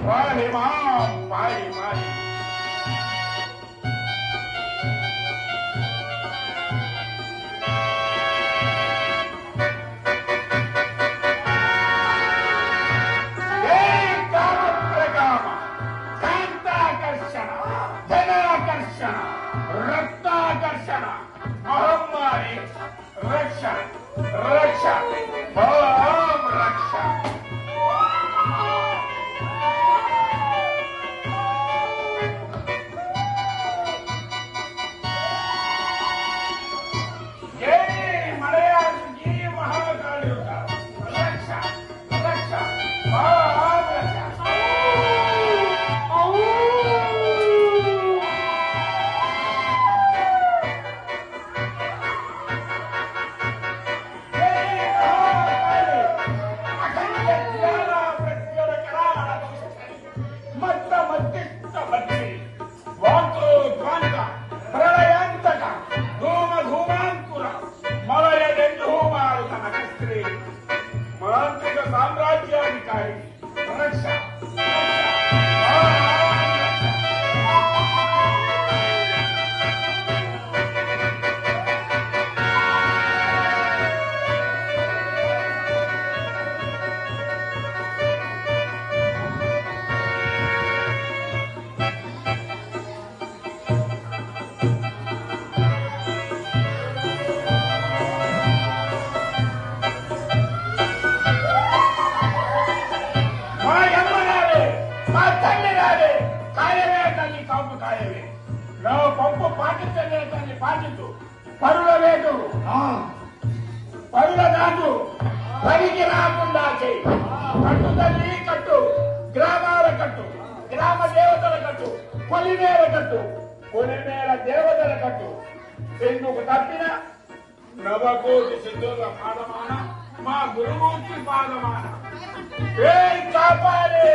పాహి మాం పాహి పాహి. రక్తాకర్షణ మహమ్మారి రక్ష రక్ష ఓం రక్ష. ఏ మలయాళకి మహాకాళి రక్ష రక్ష ఓం రక్ష. సామ్రాజ్యాధికారి రక్ష నా పంపు పాటించలే తల్లి పాటించు. పరుల వేటు పరుల దాటు పనికి రాకుండా చేయి. కట్టు తల్లి కట్టు. గ్రామాల కట్టు. గ్రామ దేవతల కట్టు. కొలిమేర కట్టు. కొలిమేర దేవతల కట్టు. ఎందుకు తప్పిన నవకోటి సిద్ధుల పాదమాన మా గురుమూర్తి పాదమాన ఏ కాపాడే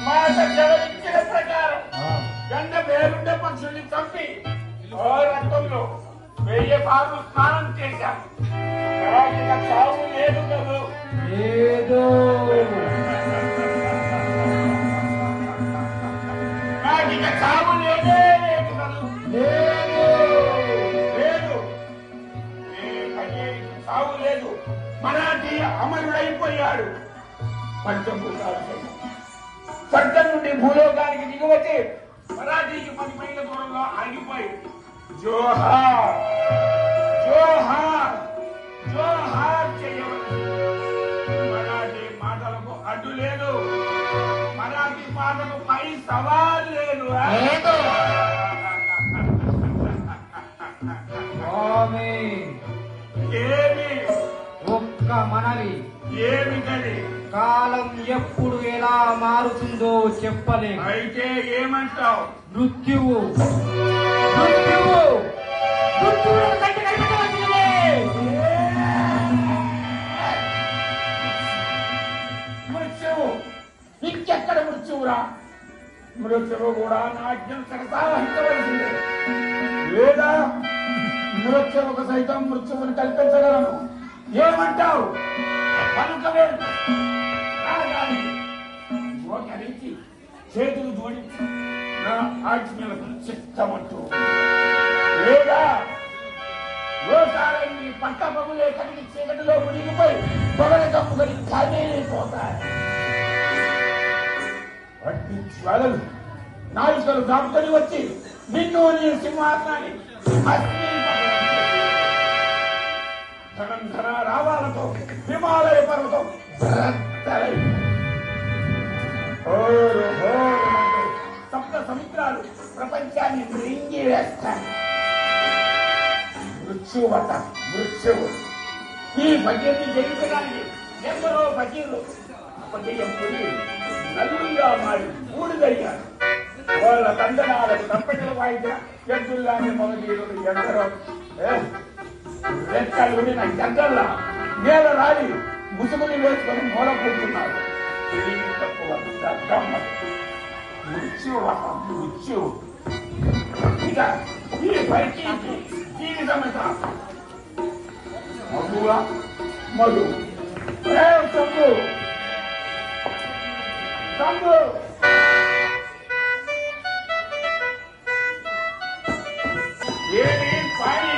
మాట జవరించిన ప్రకారం గండ పేరుండే పక్షుల్ని చంపి రక్తంలో 1000 సార్లు స్నానం చేశాం. చావు లేదు కదా. నాకిక చావు లేదే లేదు కదా. లేదు చావు లేదు. మరాఠీ అమరుడైపోయాడు. పంచభూతాలు స్వర్గం నుండి భూలోకానికి దిగువచ్చి మరాఠీకి 10 మైళ్ళ దూరంలో ఆగిపోయి జోహార్ జోహార్ జోహార్ చేయవచ్చు. మరాఠీ మాటలకు అడ్డు లేదు. మరాఠీ మాటకు పై సవాల్ లేదు. ఏమి ఒక్క మనవి. ఏమిటది? కాలం ఎప్పుడు ఎలా మారుతుందో చెప్పలేదు. అయితే ఏమంటావు? మృత్యువు మృత్యువు మృత్యువు ఇంకెక్కడ మృత్యువురా? మృత్యువు కూడా నాట్యం సరసాహించవలసిందే. లేదా మృత్యువుకు సైతం మృత్యువుని కల్పించగలను. ఏమంటావు? పలుకవే మోకరించి చేతులు జోడించి నా ఆజ్ఞలకు చిత్తమంటూ, లేదా ఓసారి పట్ట పగులే కలిగి చీకటిలో మునిగిపోయి పొగల కప్పుకొని కదిలిపోతాయి. అట్టి జ్వలలు నాలుకలు దాపుకొని వచ్చి నిన్ను నీ సింహాసనాన్ని ధనంధన రావాలతో హిమాలయ పర్వతం సప్త సముద్రాలు ప్రపంచాన్ని మృంగి వేస్తాయి. మృత్యువత మృత్యువు. ఈ భజన్ని జయించడానికి ఎందరో భజీలు అపజయం పొంది నలుగురుగా మారి బూడిదయ్యారు. వాళ్ళ తండనాలకు తప్పెట్లు వాయిద్య ఎద్దుల్లాంటి మగధీరులు ఎందరో రెక్కలుడి నా జగ్గల్లా నేల రాలి ముసుగుని వేసుకొని మూల కూర్చున్నారు. మృత్యువత మృత్యు. ఇక ఈ పైకి జీవితమంతా మగువా మధు శంభు శంభు ఏది పని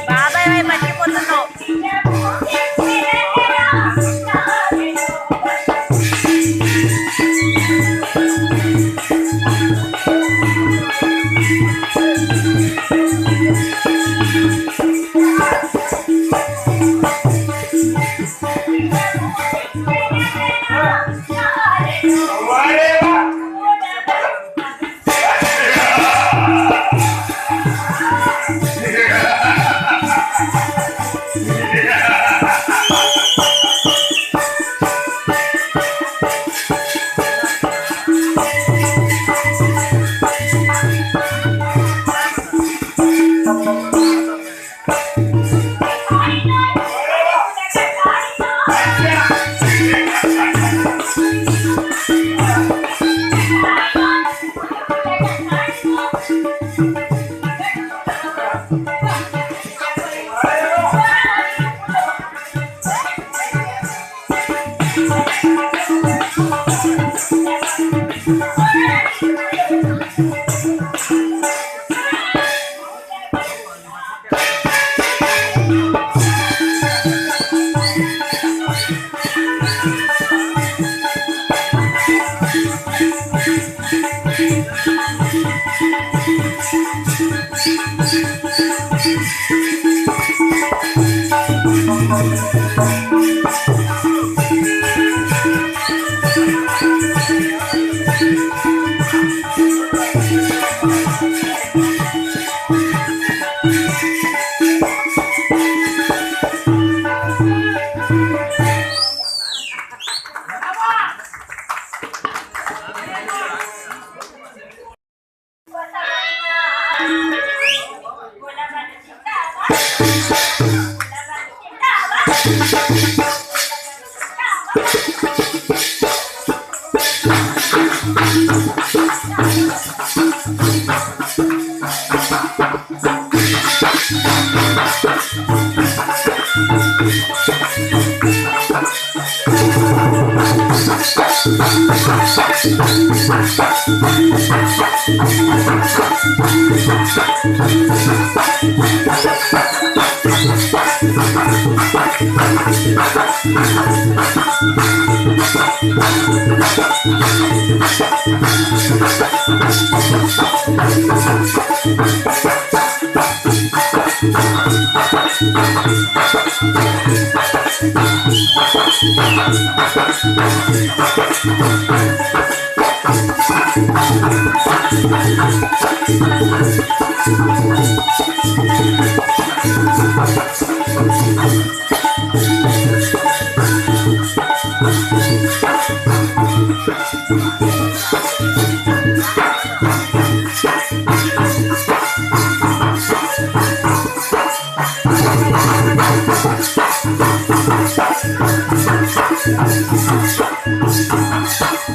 బాబాయ్ మర్చిపోతున్నావు.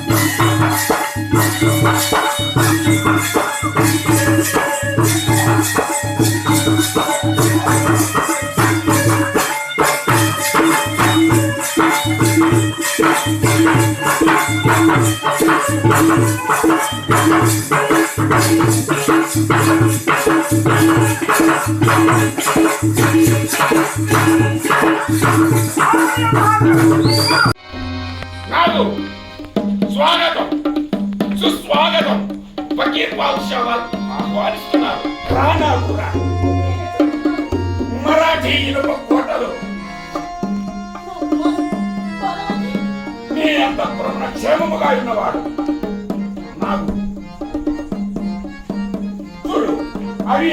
Thank you. నాగు స్వాగతం సుస్వాగతం ఫకీర్ బాద్షా వారు ఆహ్వానిస్తున్నారు. రానాకురా మరాఠీ ఇనుప కోటలు నీ అంతఃపురం క్షేమముగా ఉన్నవాడు నాకు చూడు. అవి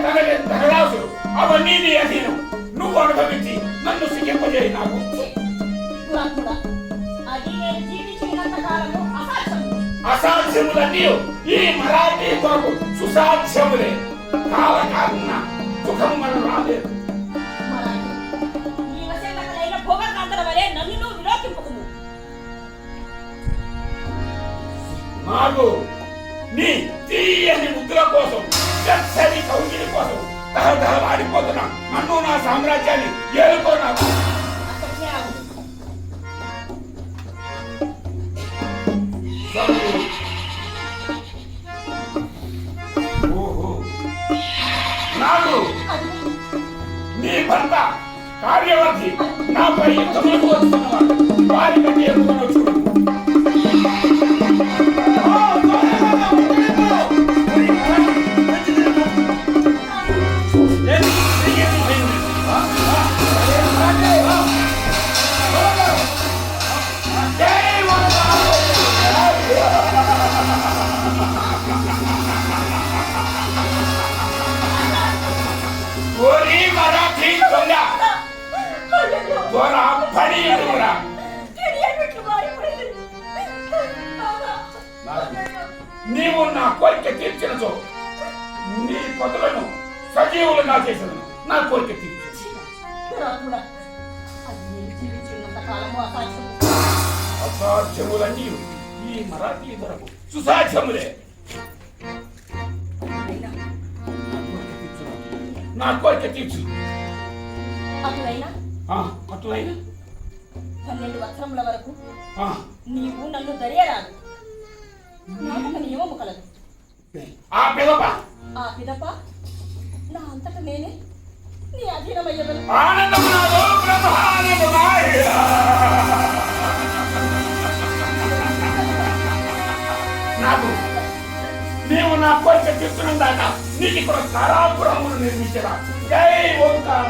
తగలే తగలాసులు అవన్నీ నీ అధీనం. నువ్వు అనుభవించి నన్ను సిగ్గింపజేయి. నాకు అసాధ్యములన్నీ ఈ మరాఠీ కొరకు సుసాధ్యములే. కాలకాలన సుఖం మనం రాలేదు. నాకు నీ తీయని ముద్దుల కోసం చచ్చని కౌగిలి కోసం తహతహలాడిపోతున్నా. నన్ను నా సామ్రాజ్యాన్ని ఏలుకో. నాకు నాకు నీ భర్త కార్యవర్తి నాపై యుద్ధములకు వస్తున్నవాడు. వారి కంటే ఎక్కువ చూడు. నీవు నా కోరిక తీర్చినచో నీ పతులను సజీవులుగా చేసిన నా కోరిక తీర్చు. అసాధ్యములన్నీ ఈ మరాఠీ ధరకు సుసాధ్యములే. నా కోరిక తీర్చు. అటులైనా 12 వత్సరముల వరకు నీవు నన్ను దరియరాదు. నాకు ఒక నియమము కలదు. ఆ పిదప నా అంతట నేనే నీ అధీనమయ్యగలను. నాకు నీవు నా కోరిక తీర్చునందాక నీకు ఇక్కడ కారాపురమును నిర్మించరా. జై ఓంకార.